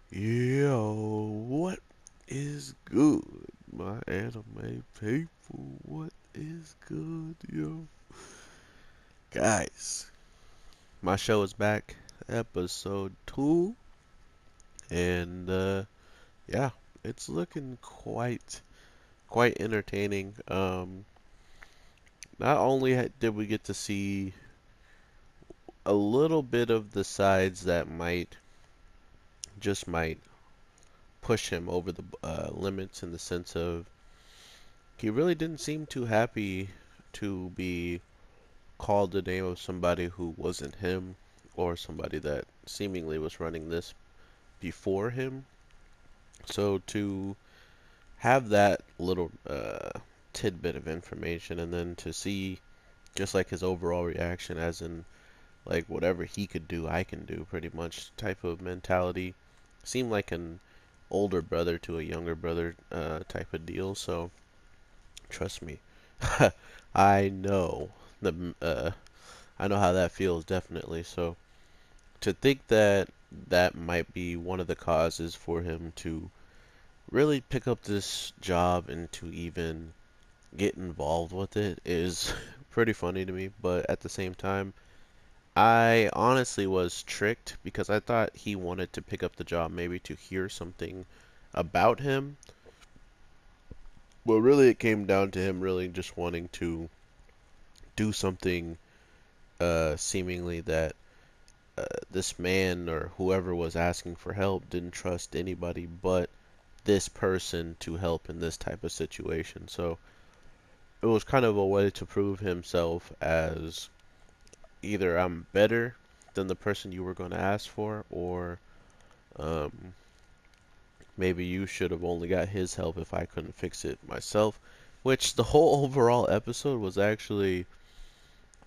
Yo, what is good, my anime people? What is good, yo? Guys, my show is back, episode 2, and yeah, it's looking quite entertaining. Not only did we get to see a little bit of the sides that might push him over the limits in the sense of he really didn't seem too happy to be called the name of somebody who wasn't him or somebody that seemingly was running this before him. So to have that little tidbit of information and then to see just like his overall reaction as in like whatever he could do I can do pretty much type of mentality seemed like an older brother to a younger brother type of deal. So trust me, I know the I know how that feels definitely. So to think that that might be one of the causes for him to really pick up this job and to even get involved with it is pretty funny to me. But at the same time, I honestly was tricked because I thought he wanted to pick up the job maybe to hear something about him. But really, it came down to him really just wanting to do something seemingly that this man or whoever was asking for help didn't trust anybody but this person to help in this type of situation. So it was kind of a way to prove himself as either I'm better than the person you were going to ask for, or um, maybe you should have only got his help if I couldn't fix it myself. Which the whole overall episode was actually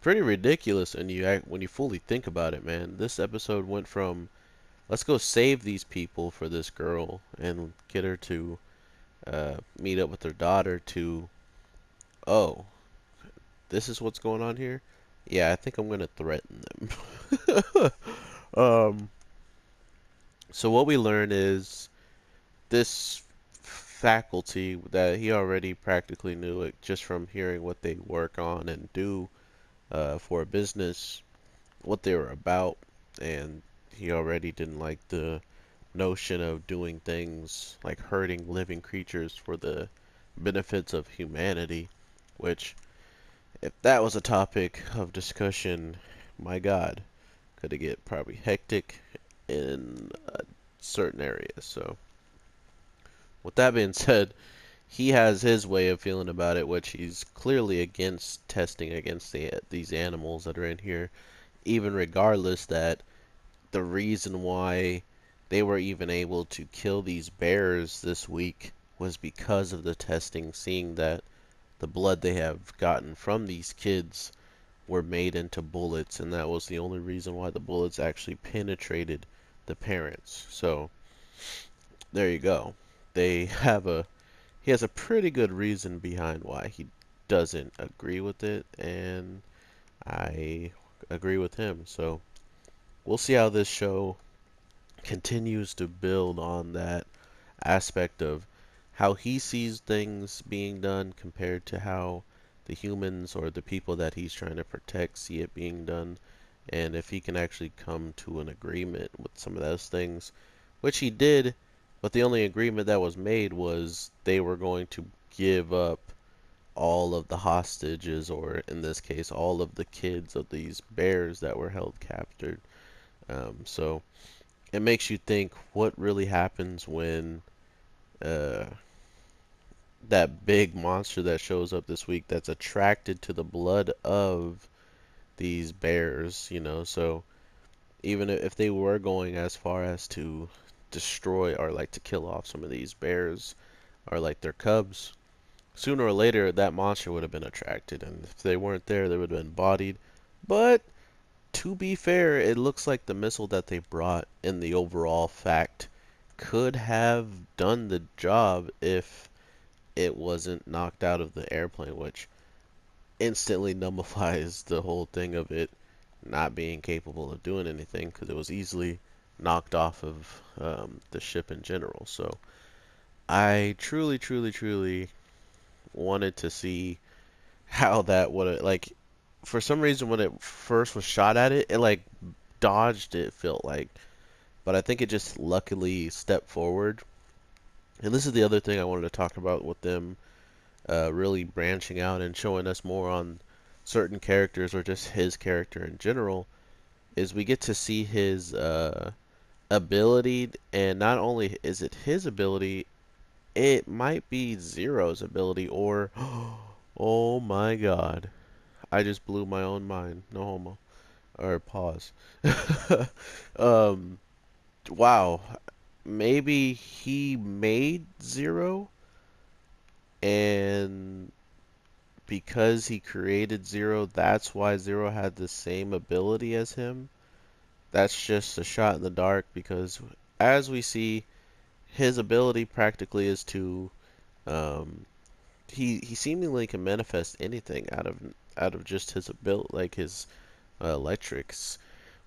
pretty ridiculous, and when you fully think about it, man, this episode went from let's go save these people for this girl and get her to meet up with her daughter to oh, this is what's going on here. Yeah, I think I'm gonna threaten them. um, so what we learn is this faculty that he already practically knew it just from hearing what they work on and do for a business, what they were about, and he already didn't like the notion of doing things like hurting living creatures for the benefits of humanity, which, if that was a topic of discussion, my God, could it get probably hectic in certain areas. So, with that being said, he has his way of feeling about it, which he's clearly against testing against these animals that are in here, even regardless that the reason why they were even able to kill these bears this week was because of the testing, seeing that the blood they have gotten from these kids were made into bullets, and that was the only reason why the bullets actually penetrated the parents. So there you go. They have a he has a pretty good reason behind why he doesn't agree with it, and I agree with him. So we'll see how this show continues to build on that aspect of how he sees things being done compared to how the humans or the people that he's trying to protect see it being done, and if he can actually come to an agreement with some of those things, which he did, but the only agreement that was made was they were going to give up all of the hostages, or in this case, all of the kids of these bears that were held captured. So it makes you think what really happens when uh, that big monster that shows up this week that's attracted to the blood of these bears, you know. So even if they were going as far as to destroy or like to kill off some of these bears or like their cubs, sooner or later that monster would have been attracted, and if they weren't there, they would have been bodied. But to be fair, it looks like the missile that they brought in the overall fact could have done the job if it wasn't knocked out of the airplane, which instantly nullifies the whole thing of it not being capable of doing anything because it was easily knocked off of the ship in general. So I truly, truly, truly wanted to see how that would like. For some reason, when it first was shot at it, it like dodged. It felt like, but I think it just luckily stepped forward. And this is the other thing I wanted to talk about with them really branching out and showing us more on certain characters or just his character in general is we get to see his ability, and not only is it his ability, it might be Zero's ability, or oh my God, I just blew my own mind. No homo. Or pause. um, wow. Maybe he made Zero, and because he created Zero, that's why Zero had the same ability as him. That's just a shot in the dark because, as we see, his ability practically is to um, he seemingly can manifest anything out of just his ability, like his electrics.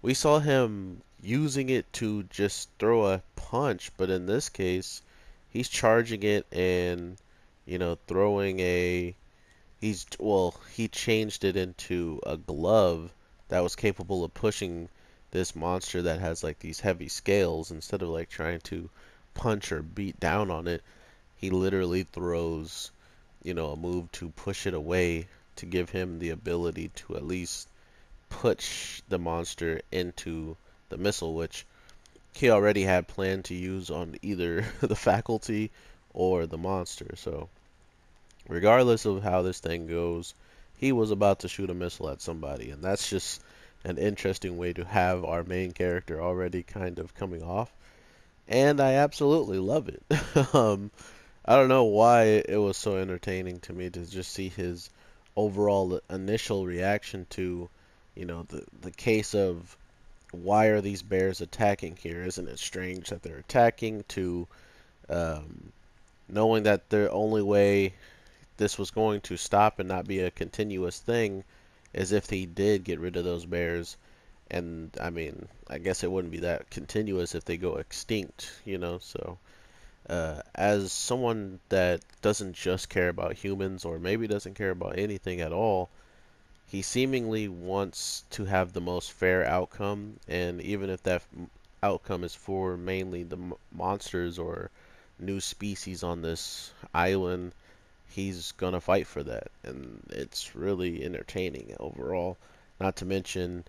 We saw him using it to just throw a punch, but in this case, he's charging it and throwing a he changed it into a glove that was capable of pushing this monster that has like these heavy scales. Instead of like trying to punch or beat down on it, he literally throws, a move to push it away to give him the ability to at least push the monster into the missile, which he already had planned to use on either the faculty or the monster. So regardless of how this thing goes, he was about to shoot a missile at somebody, and that's just an interesting way to have our main character already kind of coming off. And I absolutely love it. I don't know why it was so entertaining to me to just see his overall initial reaction to, the case of why are these bears attacking here? Isn't it strange that they're attacking? To um, knowing that the only way this was going to stop and not be a continuous thing is if he did get rid of those bears. And I mean, I guess it wouldn't be that continuous if they go extinct, So, as someone that doesn't just care about humans or maybe doesn't care about anything at all, he seemingly wants to have the most fair outcome. And even if that outcome is for mainly the monsters or new species on this island, he's gonna fight for that, and it's really entertaining overall. Not to mention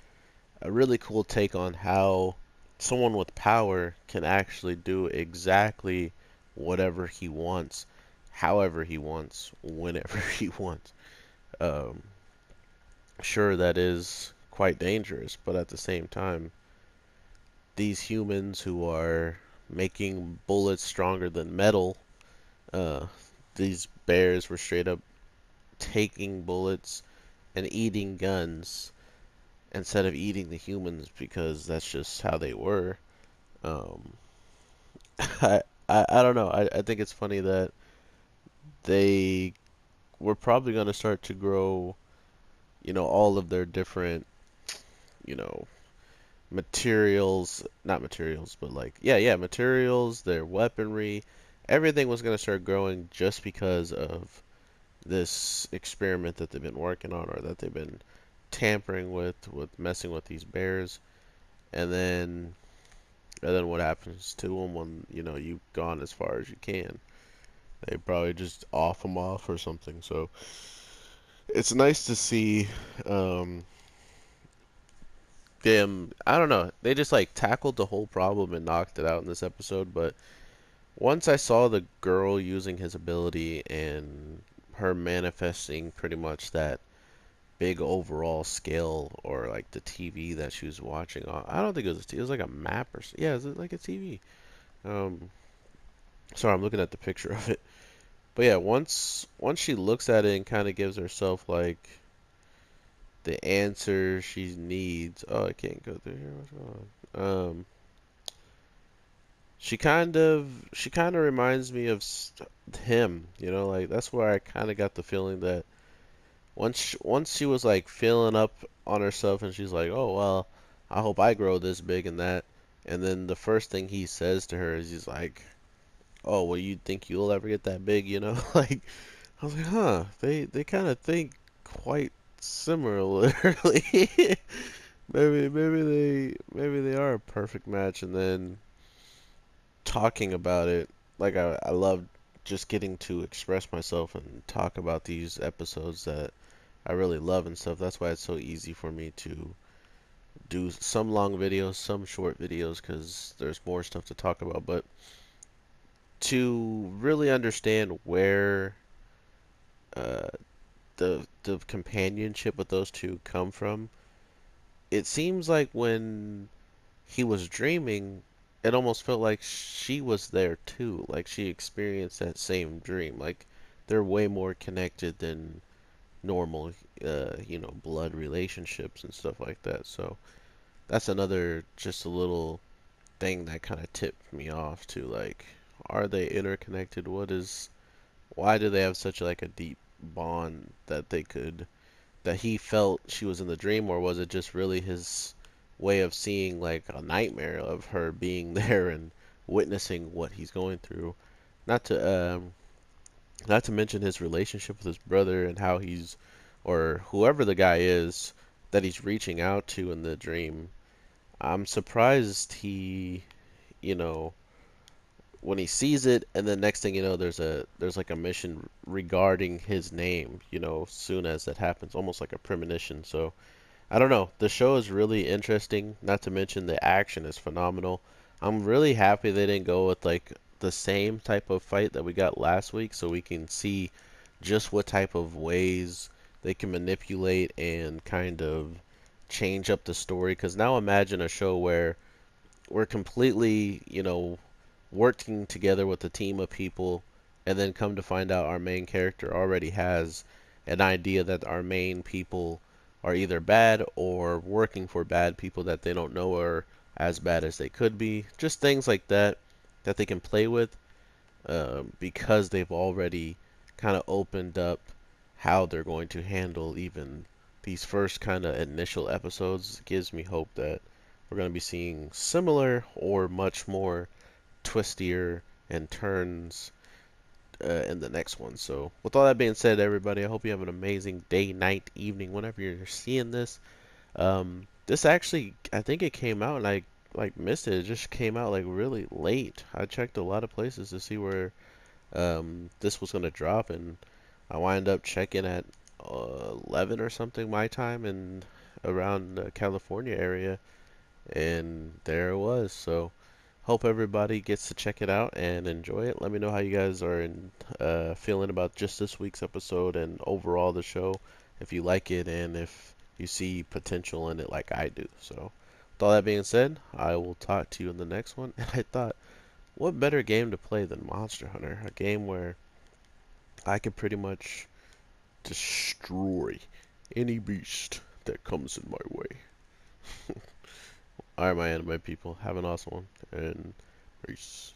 a really cool take on how someone with power can actually do exactly whatever he wants, however he wants, whenever he wants. Um, sure, that is quite dangerous, but at the same time, these humans who are making bullets stronger than metal, uh, these bears were straight up taking bullets and eating guns instead of eating the humans because that's just how they were. Um, I don't know. I think it's funny that they were probably going to start to grow, all of their different, you know, materials, not materials, but like, yeah, materials, their weaponry, everything was going to start growing just because of this experiment that they've been working on or that they've been tampering with messing with these bears. And then what happens to them when you've gone as far as you can? They probably just off them off or something. So it's nice to see um, them. I don't know. They just like tackled the whole problem and knocked it out in this episode. But once I saw the girl using his ability and her manifesting pretty much that big overall scale or like the TV that she was watching on. I don't think it was a TV. It was like a map or yeah, it was like a TV. Um, sorry, I'm looking at the picture of it. But yeah, once she looks at it and kind of gives herself like the answer she needs. Oh, I can't go through here. What's going on? She kind of reminds me of him. Like that's where I kind of got the feeling that once she was like feeling up on herself and she's like, oh well, I hope I grow this big and that. And then the first thing he says to her is he's like, "Oh, well, you think you'll ever get that big, you know?" Like, I was like, "Huh, they kind of think quite similarly." Maybe they are a perfect match. And then talking about it, like I love just getting to express myself and talk about these episodes that I really love and stuff. That's why it's so easy for me to do some long videos, some short videos, because there's more stuff to talk about. But to really understand where uh, the companionship with those two come from, it seems like when he was dreaming, it almost felt like she was there too. Like she experienced that same dream. Like they're way more connected than normal, blood relationships and stuff like that. So that's another just a little thing that kind of tipped me off to like, are they interconnected? Why do they have such like a deep bond that that he felt she was in the dream, or was it just really his way of seeing like a nightmare of her being there and witnessing what he's going through? Not to not to mention his relationship with his brother and how he's, or whoever the guy is that he's reaching out to in the dream. I'm surprised you know, when he sees it, and then next thing you know, there's like a mission regarding his name, soon as that happens, almost like a premonition. So I don't know. The show is really interesting. Not to mention the action is phenomenal. I'm really happy they didn't go with like the same type of fight that we got last week, so we can see just what type of ways they can manipulate and kind of change up the story. Because now imagine a show where we're completely, working together with a team of people, and then come to find out our main character already has an idea that our main people are either bad or working for bad people that they don't know are as bad as they could be. Just things like that that they can play with, because they've already kind of opened up how they're going to handle even these first kind of initial episodes. It gives me hope that we're going to be seeing similar or much more twistier and turns in the next one. So, with all that being said, everybody, I hope you have an amazing day, night, evening, whenever you're seeing this. This actually, I think it came out and I like missed it. It just came out like really late. I checked a lot of places to see where this was gonna drop, and I wind up checking at 11 or something my time and around the California area, and there it was. So hope everybody gets to check it out and enjoy it. Let me know how you guys are feeling about just this week's episode and overall the show, if you like it and if you see potential in it like I do. So, with all that being said, I will talk to you in the next one. And I thought, what better game to play than Monster Hunter? A game where I can pretty much destroy any beast that comes in my way. Alright, my anime people, have an awesome one, and peace.